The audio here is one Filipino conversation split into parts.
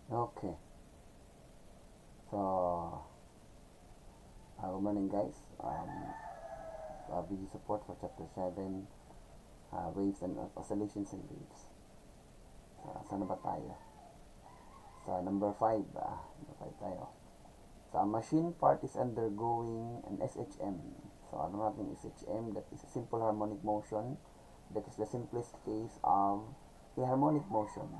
Okay. So, good morning guys. Video support for chapter 7, waves and oscillations and waves. Saan na ba tayo? Sa number 5. Number 5 tayo. So, a machine part is undergoing an SHM. So, ano natin SHM? That is a simple harmonic motion. That is the simplest case of a harmonic motion.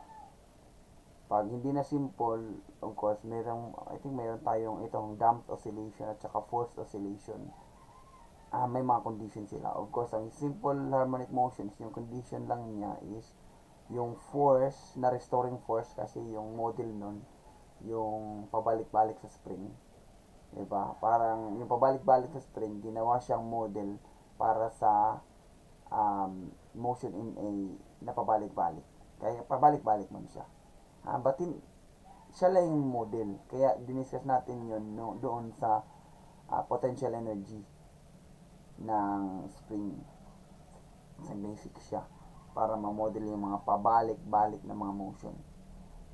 Pag hindi na simple, of course, I think mayroon tayong itong damped oscillation at saka forced oscillation. May mga condition sila. Of course, ang simple harmonic motions, yung condition lang niya is yung force, na restoring force kasi yung model nun, yung pabalik-balik sa spring. Diba? Parang yung pabalik-balik sa spring, ginawa siyang model para sa motion in a na pabalik-balik. Kaya pabalik-balik man siya. Batin, siya lang yung model. Kaya diniscuss natin yun no, doon sa potential energy ng spring. Sa basic siya. Para ma-model yung mga pabalik-balik na mga motion.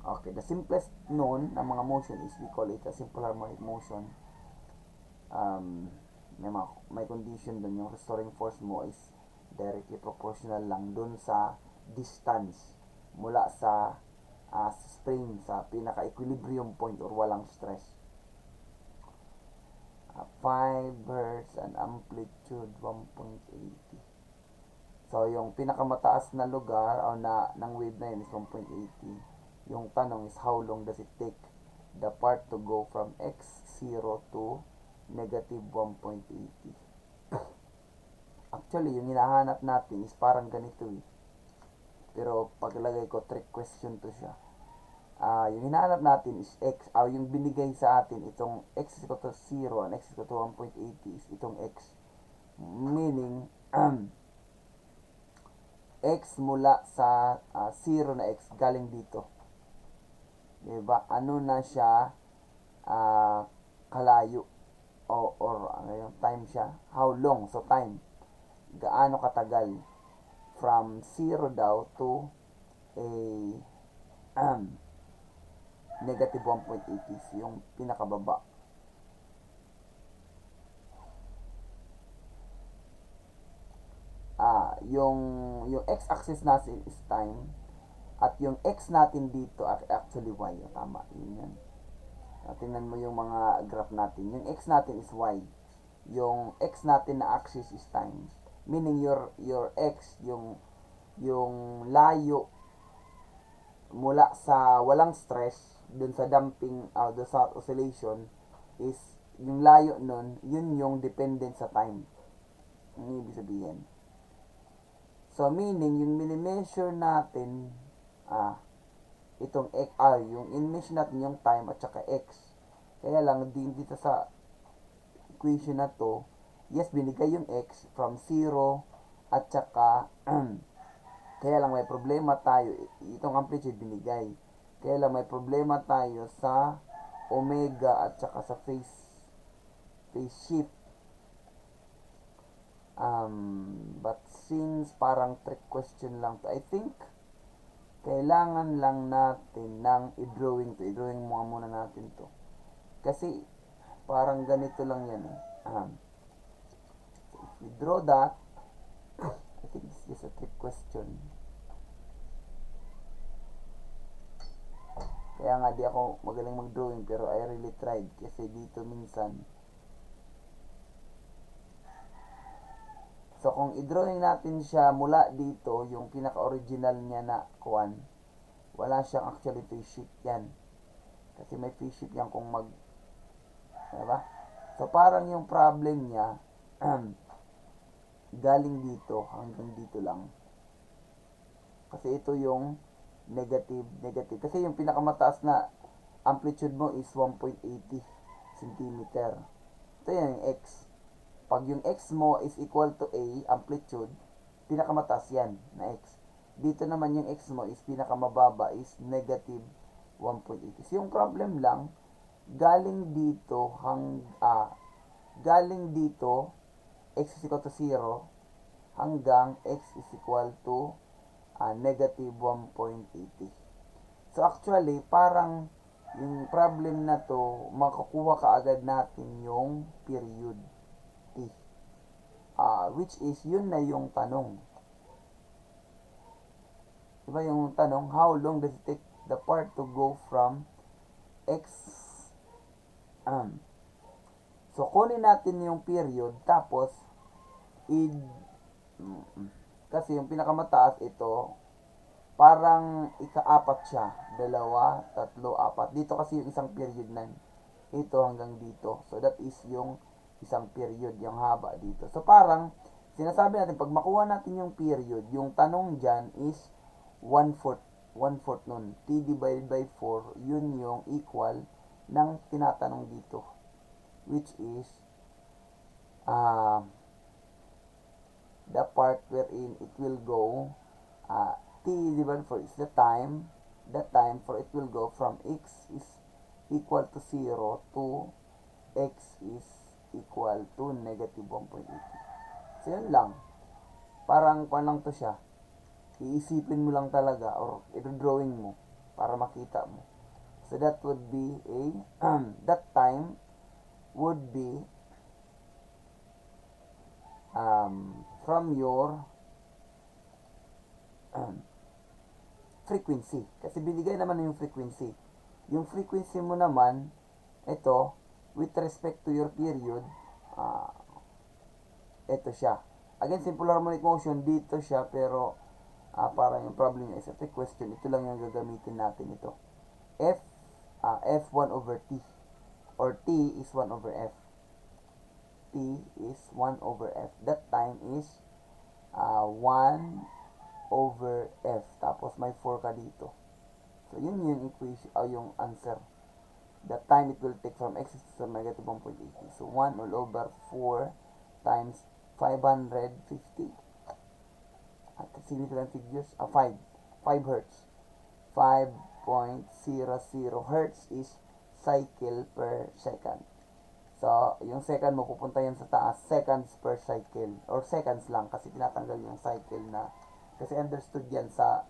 Okay, the simplest known na mga motion is we call it a simple harmonic motion. May condition dun, yung restoring force mo is directly proportional lang dun sa distance mula sa spring sa pinaka-equilibrium point or walang stress. 5 Hz and amplitude 1.80. So, yung pinakamataas na lugar o ng wave na yun is 1.80. Yung tanong is how long does it take the part to go from x0 to negative 1.80. Actually, yung hinahanap natin is parang ganito eh. Pero paglagay ko, trick question to siya. Yung hinahanap natin is x. Yung binigay sa atin, itong x is equal to 0 and x is equal to 1.80 is itong x. Meaning, x mula sa 0 na x galing dito. Diba? Ano na siya kalayo or ano yung time siya? How long? So time. Gaano katagal from 0 daw to a negative 1.80 yung pinakababa. Yung x-axis natin is time at yung x natin dito actually y. Tama, yun yan. Tingnan mo yung mga graph natin. Yung x natin is y. Yung x natin na axis is time. Meaning your x, yung layo mula sa walang stress dun sa damping dun sa oscillation is yung layo nun, yun yung dependent sa time. Ang ibig sabihin. So, meaning, yung mini-measure natin, itong x, yung in-measure natin yung time at saka x. Kaya lang, dito sa equation na to, yes, binigay yung x from 0 at saka, kaya lang may problema tayo, itong amplitude binigay. Kaya lang may problema tayo sa omega at saka sa phase shift. But since parang trick question lang to, I think kailangan lang natin ng i-drawing to. I-drawing muna natin to. Kasi parang ganito lang yan eh. So if we draw that, I think this is just a trick question. Kaya nga di ako magaling mag-drawing pero I really tried kasi dito minsan. So, kung i-drawing natin siya mula dito, yung pinaka-original niya na kuwan, wala siyang actually phase shift yan. Kasi may phase shift yan kung diba? So, parang yung problem niya, galing dito hanggang dito lang. Kasi ito yung negative. Kasi yung pinakamataas na amplitude mo is 1.80 cm. Ito yan yung x. Pag yung x mo is equal to a amplitude, pinakamataas yan na x. Dito naman yung x mo is pinakamababa is negative 1.80. So, yung problem lang, galing dito x is equal to 0 hanggang x is equal to negative 1.80. So, actually, parang yung problem na to, makakuha ka agad natin yung period T. Which is, yun na yung tanong. Diba yung tanong, how long does it take the part to go from X? So, kunin natin yung period, tapos, kasi yung pinakamataas ito, parang ika-apat siya. 2, 3, 4. Dito kasi yung isang period na ito hanggang dito. So, that is yung isang period, yung haba dito. So, parang, sinasabi natin, pag makuha natin yung period, yung tanong dyan is 1/4. 1/4 nun. T divided by 4, yun yung equal ng tinatanong dito. Which is, the part wherein it will go, T divided by 4 is the time for it will go from X is equal to 0 to X is equal to negative 1.80. So, yun lang. Parang kung lang to siya. Iisipin mo lang talaga or i-drawing mo para makita mo. So, that would be that time would be from your frequency. Kasi binigay naman yung frequency. Yung frequency mo naman, ito, with respect to your period, ito siya. Again, simple harmonic motion, dito siya, pero parang yung problem niya is a question. Ito lang yung gagamitin natin ito. F1 over T. Or T is 1 over F. T is 1 over F. That time is 1 over F. Tapos may 4 ka dito. So, yun yung equation, yung answer. The time it will take from X to negative 1.80. So, 1 all over 4 times 550. At significant figures, 5 hertz. 5.00 hertz is cycle per second. So, yung second mo, pupunta yan sa taas, seconds per cycle. Or seconds lang, kasi tinatanggal yung cycle na. Kasi understood yan sa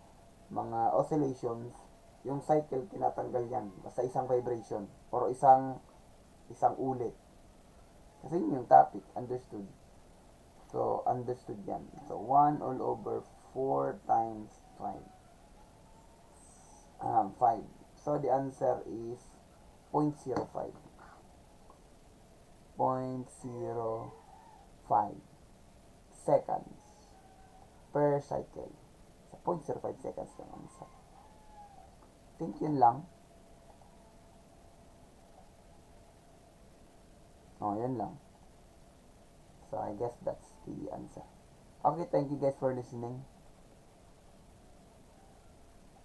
mga oscillations, yung cycle, tinatanggal yan. Basta isang vibration. Or isang ulit. Kasi yun yung topic, understood. So, understood yan. So, 1 all over 4 times 5. 5. So, the answer is 0.05. 0.05 seconds per cycle. So, 0.05 seconds lang ang isa. Think yun lang. Yun lang. So, I guess that's the answer. Okay, thank you guys for listening.